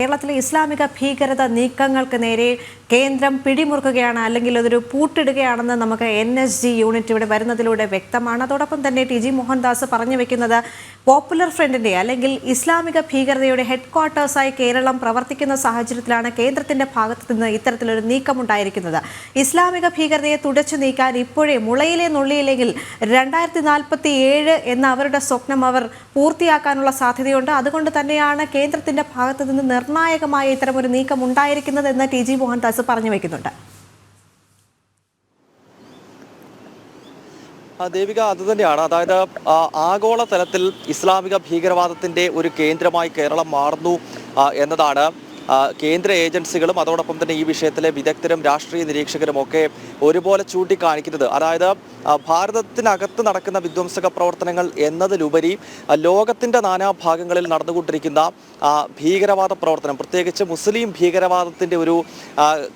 കേരളത്തിലെ ഇസ്ലാമിക ഭീകരത നീക്കങ്ങൾക്ക് നേരെ കേന്ദ്രം പിടിമുറുക്കുകയാണ്, അല്ലെങ്കിൽ അതൊരു പൂട്ടിടുകയാണെന്ന് നമുക്ക് NSG യൂണിറ്റ് ഇവിടെ വരുന്നതിലൂടെ വ്യക്തമാണ്. അതോടൊപ്പം തന്നെ TG മോഹൻദാസ് പറഞ്ഞു വെക്കുന്നത് പോപ്പുലർ ഫ്രണ്ടിന്റെ അല്ലെങ്കിൽ ഇസ്ലാമിക ഭീകരതയുടെ ഹെഡ്ക്വാർട്ടേഴ്സായി കേരളം പ്രവർത്തിക്കുന്ന സാഹചര്യത്തിലാണ് കേന്ദ്രത്തിന്റെ ഭാഗത്തു നിന്ന് ഇത്തരത്തിലൊരു നീക്കമുണ്ടായിരിക്കുന്നത്. ഇസ്ലാമിക ഭീകരതയെ തുടച്ചു നീക്കാൻ ഇപ്പോഴേ മുളയിലെ നുള്ളിയില്ലെങ്കിൽ 2047 എന്ന അവരുടെ സ്വപ്നം അവർ പൂർത്തിയാക്കാനുള്ള സാധ്യതയുണ്ട്. അതുകൊണ്ട് തന്നെയാണ് കേന്ദ്രത്തിന്റെ ഭാഗത്തു നിന്ന് നിർണായകമായ ഇത്തരമൊരു നീക്കം ഉണ്ടായിരിക്കുന്നത് എന്ന് TG മോഹൻദാസ് പറഞ്ഞു വയ്ക്കുന്നുണ്ട്. ദേവിക, അതുതന്നെയാണ്. അതായത് ആഗോള തലത്തിൽ ഇസ്ലാമിക ഭീകരവാദത്തിന്റെ ഒരു കേന്ദ്രമായി കേരളം മാറുന്നു എന്നതാണ് കേന്ദ്ര ഏജൻസികളും അതോടൊപ്പം തന്നെ ഈ വിഷയത്തിലെ വിദഗ്ധരും രാഷ്ട്രീയ നിരീക്ഷകരും ഒക്കെ ഒരുപോലെ ചൂണ്ടിക്കാണിക്കുന്നത്. അതായത് ഭാരതത്തിനകത്ത് നടക്കുന്ന വിധ്വംസക പ്രവർത്തനങ്ങൾ എന്നതിലുപരി ലോകത്തിൻ്റെ നാനാഭാഗങ്ങളിൽ നടന്നുകൊണ്ടിരിക്കുന്ന ഭീകരവാദ പ്രവർത്തനം, പ്രത്യേകിച്ച് മുസ്ലിം ഭീകരവാദത്തിൻ്റെ ഒരു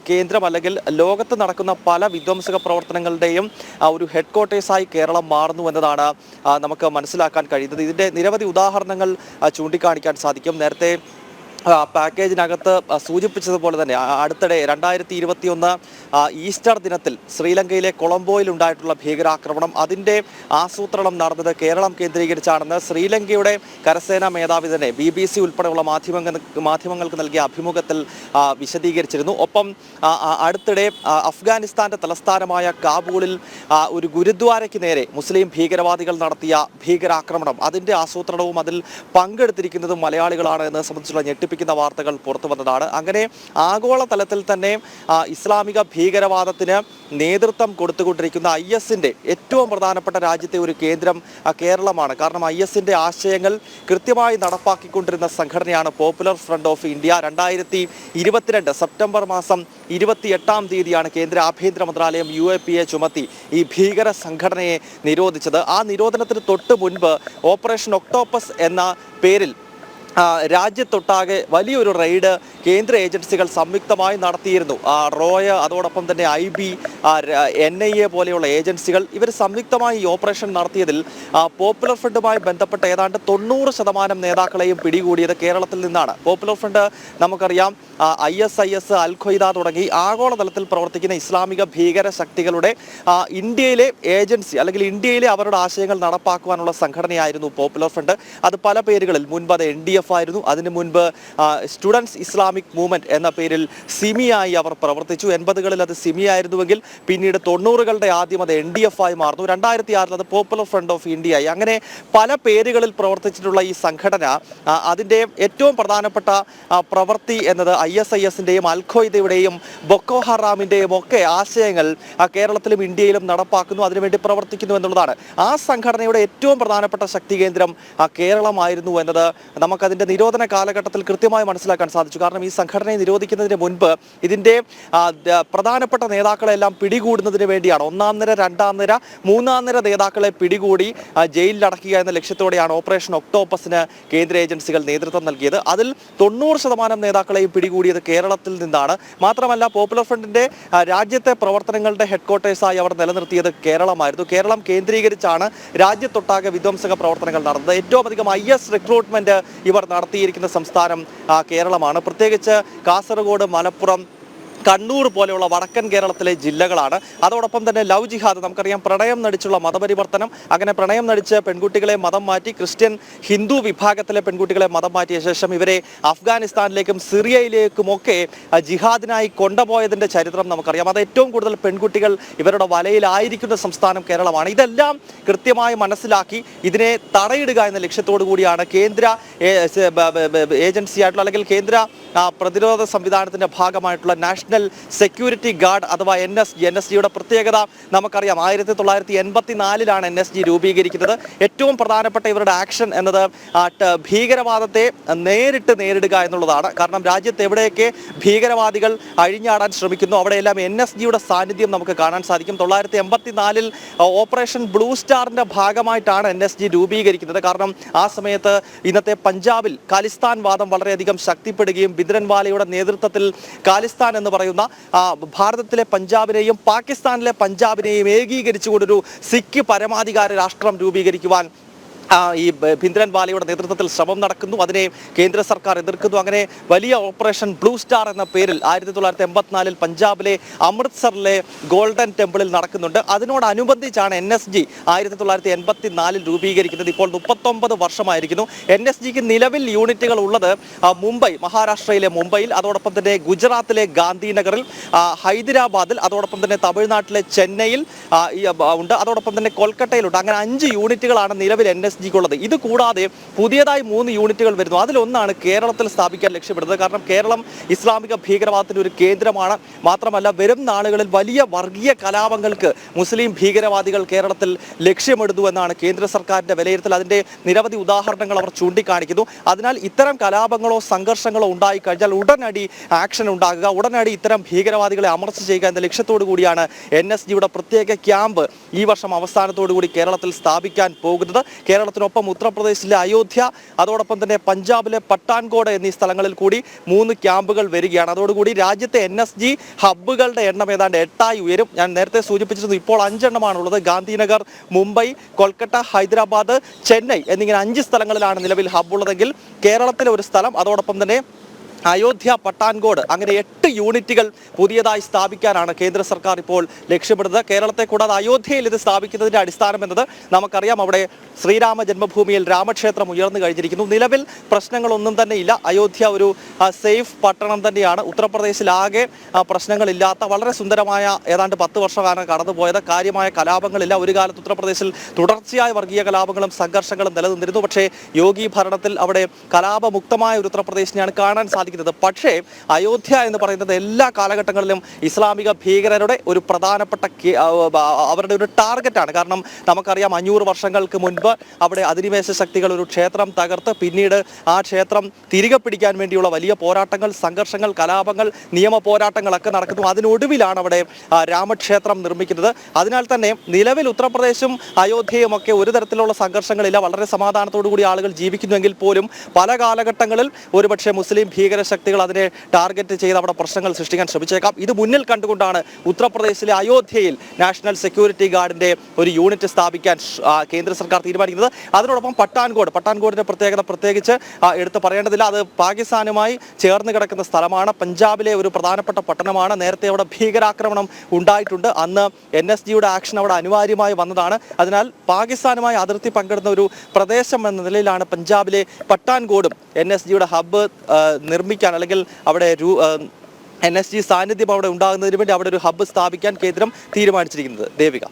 കേന്ദ്രം അല്ലെങ്കിൽ ലോകത്ത് നടക്കുന്ന പല വിധ്വംസക പ്രവർത്തനങ്ങളുടെയും ഒരു ഹെഡ്ക്വാർട്ടേഴ്സായി കേരളം മാറുന്നു എന്നതാണ് നമുക്ക് മനസ്സിലാക്കാൻ കഴിയുന്നത്. ഇതിൻ്റെ നിരവധി ഉദാഹരണങ്ങൾ ചൂണ്ടിക്കാണിക്കാൻ സാധിക്കും. നേരത്തെ പാക്കേജിനകത്ത് സൂചിപ്പിച്ചതുപോലെ തന്നെ അടുത്തിടെ 2021 ഈസ്റ്റർ ദിനത്തിൽ ശ്രീലങ്കയിലെ കൊളംബോയിൽ ഉണ്ടായിട്ടുള്ള ഭീകരാക്രമണം, അതിൻ്റെ ആസൂത്രണം നടന്നത് കേരളം കേന്ദ്രീകരിച്ചാണെന്ന് ശ്രീലങ്കയുടെ കരസേനാ മേധാവി തന്നെ BBC ഉൾപ്പെടെയുള്ള മാധ്യമങ്ങൾക്ക് നൽകിയ അഭിമുഖത്തിൽ വിശദീകരിച്ചിരുന്നു. ഒപ്പം അടുത്തിടെ അഫ്ഗാനിസ്ഥാന്റെ തലസ്ഥാനമായ കാബൂളിൽ ഒരു ഗുരുദ്വാരയ്ക്ക് നേരെ മുസ്ലിം ഭീകരവാദികൾ നടത്തിയ ഭീകരാക്രമണം, അതിൻ്റെ ആസൂത്രണവും അതിൽ പങ്കെടുത്തിരിക്കുന്നതും മലയാളികളാണ് എന്നത് സംബന്ധിച്ചുള്ള ഞെട്ടിപ്പിക്കുന്ന വാർത്തകൾ പുറത്തു വന്നതാണ്. അങ്ങനെ ആഗോള തലത്തിൽ തന്നെ ഇസ്ലാമിക ഭീകരവാദത്തിന് നേതൃത്വം കൊടുത്തുകൊണ്ടിരിക്കുന്ന ISന്റെ ഏറ്റവും പ്രധാനപ്പെട്ട രാജ്യത്തെ ഒരു കേന്ദ്രം കേരളമാണ്. കാരണം ISന്റെ ആശയങ്ങൾ കൃത്യമായി നടപ്പാക്കിക്കൊണ്ടിരുന്ന സംഘടനയാണ് Popular Front of India. 2022 September മാസം 28-ാം തീയതിയാണ് കേന്ദ്ര ആഭ്യന്തര മന്ത്രാലയം UAPA ചുമത്തി ഈ ഭീകര സംഘടനയെ നിരോധിച്ചത്. ആ നിരോധനത്തിന് തൊട്ട് മുൻപ് ഓപ്പറേഷൻ ഒക്ടോപ്പസ് എന്ന പേരിൽ രാജ്യത്തൊട്ടാകെ വലിയൊരു റെയ്ഡ് കേന്ദ്ര ഏജൻസികൾ സംയുക്തമായി നടത്തിയിരുന്നു. റോയ, അതോടൊപ്പം തന്നെ IB, NIA പോലെയുള്ള ഏജൻസികൾ ഇവർ സംയുക്തമായി ഈ ഓപ്പറേഷൻ നടത്തിയതിൽ പോപ്പുലർ ഫ്രണ്ടുമായി ബന്ധപ്പെട്ട ഏതാണ്ട് 90% നേതാക്കളെയും പിടികൂടിയത് കേരളത്തിൽ നിന്നാണ്. പോപ്പുലർ ഫ്രണ്ട് നമുക്കറിയാം ISIS, അൽ ഖ്വയ്ദ തുടങ്ങി ആഗോളതലത്തിൽ പ്രവർത്തിക്കുന്ന ഇസ്ലാമിക ഭീകര ശക്തികളുടെ ഇന്ത്യയിലെ ഏജൻസി അല്ലെങ്കിൽ ഇന്ത്യയിലെ അവരുടെ ആശയങ്ങൾ നടപ്പാക്കുവാനുള്ള സംഘടനയായിരുന്നു പോപ്പുലർ ഫ്രണ്ട്. അത് പല പേരുകളിൽ, മുൻപ് അത് NDF ആയിരുന്നു, അതിനു മുൻപ് സ്റ്റുഡൻസ് ഇസ്ലാമിക് മൂവ്മെന്റ് എന്ന പേരിൽ സിമിയായി അവർ പ്രവർത്തിച്ചു. 80കളിൽ അത് സിമി ആയിരുന്നുവെങ്കിൽ പിന്നീട് 90കളുടെ ആദ്യം അത് NDF ആയി മാറുന്നു. 2006 അത് പോപ്പുലർ ഫ്രണ്ട് ഓഫ് ഇന്ത്യ ആയി. അങ്ങനെ പല പേരുകളിൽ പ്രവർത്തിച്ചിട്ടുള്ള ഈ സംഘടന അതിൻ്റെ ഏറ്റവും പ്രധാനപ്പെട്ട പ്രവൃത്തി എന്നത് ISISന്റെയും അൽ ഖ്വയ്ദയുടെയും ബൊക്കോ ഹറാമിൻ്റെയും ഒക്കെ ആശയങ്ങൾ കേരളത്തിലും ഇന്ത്യയിലും നടപ്പാക്കുന്നു, അതിനുവേണ്ടി പ്രവർത്തിക്കുന്നു എന്നുള്ളതാണ്. ആ സംഘടനയുടെ ഏറ്റവും പ്രധാനപ്പെട്ട ശക്തി കേന്ദ്രം കേരളമായിരുന്നു എന്നത് നമുക്കതിൻ്റെ നിരോധന കാലഘട്ടത്തിൽ കൃത്യമായി മനസ്സിലാക്കാൻ സാധിച്ചു. കാരണം ഈ സംഘടനയെ നിരോധിക്കുന്നതിന് മുൻപ് ഇതിൻ്റെ പ്രധാനപ്പെട്ട നേതാക്കളെല്ലാം പിടികൂടുന്നതിന് വേണ്ടിയാണ് 1ാം നിര, 2ാം നിര, 3ാം നിര നേതാക്കളെ പിടികൂടി ജയിലിൽ അടയ്ക്കുക എന്ന ലക്ഷ്യത്തോടെയാണ് ഓപ്പറേഷൻ ഒക്ടോപ്പസിന് കേന്ദ്ര ഏജൻസികൾ നേതൃത്വം നൽകിയത്. അതിൽ 90% നേതാക്കളെയും പിടികൂടിയത് കേരളത്തിൽ നിന്നാണ്. മാത്രമല്ല പോപ്പുലർ ഫ്രണ്ടിന്റെ രാജ്യത്തെ പ്രവർത്തനങ്ങളുടെ ഹെഡ്ക്വാർട്ടേഴ്സായി അവർ നിലനിർത്തിയത് കേരളമായിരുന്നു. കേരളം കേന്ദ്രീകരിച്ചാണ് രാജ്യത്തൊട്ടാകെ വിധ്വംസക പ്രവർത്തനങ്ങൾ നടന്നത്. ഏറ്റവും അധികം IS റിക്രൂട്ട്മെന്റ് ഇവർ നടത്തിയിരിക്കുന്ന സംസ്ഥാനം കേരളമാണ്. പ്രത്യേകിച്ച് കാസർഗോഡ്, മലപ്പുറം, കണ്ണൂർ പോലെയുള്ള വടക്കൻ കേരളത്തിലെ ജില്ലകളാണ്. അതോടൊപ്പം തന്നെ ലവ് ജിഹാദ്, നമുക്കറിയാം പ്രണയം നടിച്ചുള്ള മതപരിവർത്തനം, അങ്ങനെ പ്രണയം നടിച്ച് പെൺകുട്ടികളെ മതം മാറ്റി ക്രിസ്ത്യൻ ഹിന്ദു വിഭാഗത്തിലെ പെൺകുട്ടികളെ മതം മാറ്റിയ ശേഷം ഇവരെ അഫ്ഗാനിസ്ഥാനിലേക്കും സിറിയയിലേക്കുമൊക്കെ ജിഹാദിനായി കൊണ്ടുപോയതിൻ്റെ ചരിത്രം നമുക്കറിയാം. അത് ഏറ്റവും കൂടുതൽ പെൺകുട്ടികൾ ഇവരുടെ വലയിലായിരിക്കുന്ന സംസ്ഥാനം കേരളമാണ്. ഇതെല്ലാം കൃത്യമായി മനസ്സിലാക്കി ഇതിനെ തടയിടുക എന്ന ലക്ഷ്യത്തോടു കൂടിയാണ് കേന്ദ്ര ഏജൻസിയായിട്ടുള്ള അല്ലെങ്കിൽ കേന്ദ്ര പ്രതിരോധ സംവിധാനത്തിൻ്റെ ഭാഗമായിട്ടുള്ള നാഷണൽ സെക്യൂരിറ്റി ഗാർഡ് അഥവാ NSGയുടെ പ്രത്യേകത നമുക്കറിയാം. 1984 NSG രൂപീകരിക്കുന്നത്. ഏറ്റവും പ്രധാനപ്പെട്ട ഇവരുടെ ആക്ഷൻ എന്നത് ഭീകരവാദത്തെ നേരിടുക എന്നുള്ളതാണ്. കാരണം രാജ്യത്ത് എവിടെയൊക്കെ ഭീകരവാദികൾ അഴിഞ്ഞാടാൻ ശ്രമിക്കുന്നു അവിടെയെല്ലാം NSGയുടെ സാന്നിധ്യം നമുക്ക് കാണാൻ സാധിക്കും. 1984 ഓപ്പറേഷൻ ബ്ലൂ സ്റ്റാറിന്റെ ഭാഗമായിട്ടാണ് NSG രൂപീകരിക്കുന്നത്. കാരണം ആ സമയത്ത് ഇന്നത്തെ പഞ്ചാബിൽ ഖാലിസ്ഥാൻ വാദം വളരെയധികം ശക്തിപ്പെടുകയും ബിദ്രൻവാലയുടെ നേതൃത്വത്തിൽ ഖാലിസ്ഥാൻ എന്ന് പറയുന്ന ഭാരതത്തിലെ പഞ്ചാബിനെയും പാകിസ്ഥാനിലെ പഞ്ചാബിനെയും ഏകീകരിച്ചുകൊണ്ടൊരു സിഖ് പരമാധികാര രാഷ്ട്രം രൂപീകരിക്കുവാൻ ഈ ഭിന്ദ്രൻവാലയുടെ നേതൃത്വത്തിൽ ശ്രമം നടക്കുന്നു. അതിനെ കേന്ദ്ര സർക്കാർ എതിർക്കുന്നു. അങ്ങനെ വലിയ ഓപ്പറേഷൻ ബ്ലൂ സ്റ്റാർ എന്ന പേരിൽ 1984 പഞ്ചാബിലെ അമൃത്സറിലെ ഗോൾഡൻ ടെമ്പിളിൽ നടക്കുന്നുണ്ട്. അതിനോടനുബന്ധിച്ചാണ് NSG 1984 രൂപീകരിക്കുന്നത്. ഇപ്പോൾ 39 വർഷമായിരിക്കുന്നു. NSGക്ക് നിലവിൽ യൂണിറ്റുകൾ ഉള്ളത് മുംബൈ, മഹാരാഷ്ട്രയിലെ മുംബൈയിൽ, അതോടൊപ്പം തന്നെ ഗുജറാത്തിലെ ഗാന്ധിനഗറിൽ, ഹൈദരാബാദിൽ, അതോടൊപ്പം തന്നെ തമിഴ്നാട്ടിലെ ചെന്നൈയിൽ ഉണ്ട്, അതോടൊപ്പം തന്നെ കൊൽക്കത്തയിലുണ്ട്. അങ്ങനെ 5 യൂണിറ്റുകളാണ് നിലവിൽ NSGക്കുള്ളത്. ഇത് കൂടാതെ പുതിയതായി 3 യൂണിറ്റുകൾ വരുന്നു. അതിലൊന്നാണ് കേരളത്തിൽ സ്ഥാപിക്കാൻ ലക്ഷ്യമിടുന്നത്. കാരണം കേരളം ഇസ്ലാമിക ഭീകരവാദത്തിന്റെ ഒരു കേന്ദ്രമാണ്. മാത്രമല്ല വരും നാളുകളിൽ വലിയ വർഗീയ കലാപങ്ങൾക്ക് മുസ്ലിം ഭീകരവാദികൾ കേരളത്തിൽ ലക്ഷ്യമിടുന്നു എന്നാണ് കേന്ദ്ര സർക്കാരിന്റെ വിലയിരുത്തൽ. അതിന്റെ നിരവധി ഉദാഹരണങ്ങൾ അവർ ചൂണ്ടിക്കാണിക്കുന്നു. അതിനാൽ ഇത്തരം കലാപങ്ങളോ സംഘർഷങ്ങളോ ഉണ്ടായിക്കഴിഞ്ഞാൽ ഉടനടി ആക്ഷൻ ഉണ്ടാകുക, ഉടനടി ഇത്തരം ഭീകരവാദികളെ അമർച്ച ചെയ്യുക എന്ന ലക്ഷ്യത്തോടു കൂടിയാണ് NSGയുടെ പ്രത്യേക ക്യാമ്പ് ഈ വർഷം അവസാനത്തോടു കൂടി കേരളത്തിൽ സ്ഥാപിക്കാൻ പോകുന്നത്. കേരളത്തിനൊപ്പം ഉത്തർപ്രദേശിലെ അയോധ്യ, അതോടൊപ്പം തന്നെ പഞ്ചാബിലെ പട്ടാൻകോട് എന്നീ സ്ഥലങ്ങളിൽ കൂടി 3 ക്യാമ്പുകൾ വരികയാണ്. അതോടുകൂടി രാജ്യത്തെ NSG ഹബ്ബുകളുടെ എണ്ണം ഏതാണ്ട് 8ആയി ഉയരും. ഞാൻ നേരത്തെ സൂചിപ്പിച്ചിരുന്നു, ഇപ്പോൾ 5 എണ്ണമാണുള്ളത്. ഗാന്ധിനഗർ, മുംബൈ, കൊൽക്കത്ത, ഹൈദരാബാദ്, ചെന്നൈ എന്നിങ്ങനെ 5 സ്ഥലങ്ങളിലാണ് നിലവിൽ ഹബ്ബുള്ളതെങ്കിൽ കേരളത്തിലെ ഒരു സ്ഥലം, അതോടൊപ്പം തന്നെ അയോധ്യ, പട്ടാൻകോട്, അങ്ങനെ 8 യൂണിറ്റുകൾ പുതിയതായി സ്ഥാപിക്കാനാണ് കേന്ദ്ര സർക്കാർ ഇപ്പോൾ ലക്ഷ്യമിടുന്നത്. കേരളത്തെ കൂടാതെ അയോധ്യയിൽ ഇത് സ്ഥാപിക്കുന്നതിന്റെ അടിസ്ഥാനം എന്നത് നമുക്കറിയാം. അവിടെ ശ്രീരാമ ജന്മഭൂമിയിൽ രാമക്ഷേത്രം ഉയർന്നു കഴിഞ്ഞിരിക്കുന്നു. നിലവിൽ പ്രശ്നങ്ങളൊന്നും തന്നെ ഇല്ല. അയോധ്യ ഒരു സേഫ് പട്ടണം തന്നെയാണ്. ഉത്തർപ്രദേശിലാകെ പ്രശ്നങ്ങളില്ലാത്ത വളരെ സുന്ദരമായ ഏതാണ്ട് 10 വർഷമാണ് കടന്നുപോയത്. കാര്യമായ കലാപങ്ങളില്ല. ഒരു കാലത്ത് ഉത്തർപ്രദേശിൽ തുടർച്ചയായ വർഗീയ കലാപങ്ങളും സംഘർഷങ്ങളും നിലനിന്നിരുന്നു. പക്ഷേ യോഗി ഭരണത്തിൽ അവിടെ കലാപമുക്തമായ ഒരു ഉത്തർപ്രദേശിനെയാണ് കാണാൻ സാധിക്കുന്നത്. പക്ഷേ അയോധ്യ എന്ന് പറയുന്നത് എല്ലാ കാലഘട്ടങ്ങളിലും ഇസ്ലാമിക ഭീകരരുടെ ഒരു പ്രധാനപ്പെട്ട അവരുടെ ഒരു ടാർഗറ്റാണ്. കാരണം നമുക്കറിയാം 500 വർഷങ്ങൾക്ക് മുൻപ് അവിടെ അധിനിവേശ ശക്തികൾ ഒരു ക്ഷേത്രം തകർത്ത് പിന്നീട് ആ ക്ഷേത്രം തിരികെ പിടിക്കാൻ വേണ്ടിയുള്ള വലിയ പോരാട്ടങ്ങൾ, സംഘർഷങ്ങൾ, കലാപങ്ങൾ, നിയമ പോരാട്ടങ്ങളൊക്കെ നടക്കുന്നു. അതിനൊടുവിലാണ് അവിടെ രാമക്ഷേത്രം നിർമ്മിക്കുന്നത്. അതിനാൽ തന്നെ നിലവിൽ ഉത്തർപ്രദേശും അയോധ്യയും ഒക്കെ ഒരു തരത്തിലുള്ള സംഘർഷങ്ങളില്ല. വളരെ സമാധാനത്തോടു കൂടി ആളുകൾ ജീവിക്കുന്നുവെങ്കിൽ പോലും പല കാലഘട്ടങ്ങളിൽ ഒരുപക്ഷെ മുസ്ലിം ഭീകരശക്തികൾ അതിനെ ടാർഗറ്റ് ചെയ്ത് അവിടെ പ്രശ്നങ്ങൾ സൃഷ്ടിക്കാൻ ശ്രമിച്ചേക്കാം. ഇത് മുന്നിൽ കണ്ടുകൊണ്ടാണ് ഉത്തർപ്രദേശിലെ അയോധ്യയിൽ നാഷണൽ സെക്യൂരിറ്റി ഗാർഡിന്റെ ഒരു യൂണിറ്റ് സ്ഥാപിക്കാൻ കേന്ദ്ര സർക്കാർ തീരുമാനിക്കുന്നത്. അതിനോടൊപ്പം പട്ടാൻകോടിന്റെ പ്രത്യേകത പ്രത്യേകിച്ച് എടുത്തു പറയേണ്ടതില്ല. അത് പാകിസ്ഥാനുമായി ചേർന്ന് കിടക്കുന്ന സ്ഥലമാണ്. പഞ്ചാബിലെ ഒരു പ്രധാനപ്പെട്ട പട്ടണമാണ്. നേരത്തെ അവിടെ ഭീകരാക്രമണം ഉണ്ടായിട്ടുണ്ട്. അന്ന് NSGയുടെ ആക്ഷൻ അവിടെ അനിവാര്യമായി വന്നതാണ്. അതിനാൽ പാകിസ്ഥാനുമായി അതിർത്തി പങ്കിടുന്ന ഒരു പ്രദേശം എന്ന നിലയിലാണ് പഞ്ചാബിലെ പട്ടാൻകോടും NSGയുടെ ഹബ്ബ് നിർമ്മിക്കാൻ, അല്ലെങ്കിൽ അവിടെ NSG സാന്നിധ്യം അവിടെ ഉണ്ടാകുന്നതിന് വേണ്ടി അവിടെ ഒരു ഹബ്ബ് സ്ഥാപിക്കാൻ കേന്ദ്രം തീരുമാനിച്ചിരിക്കുന്നത്. ദേവിക.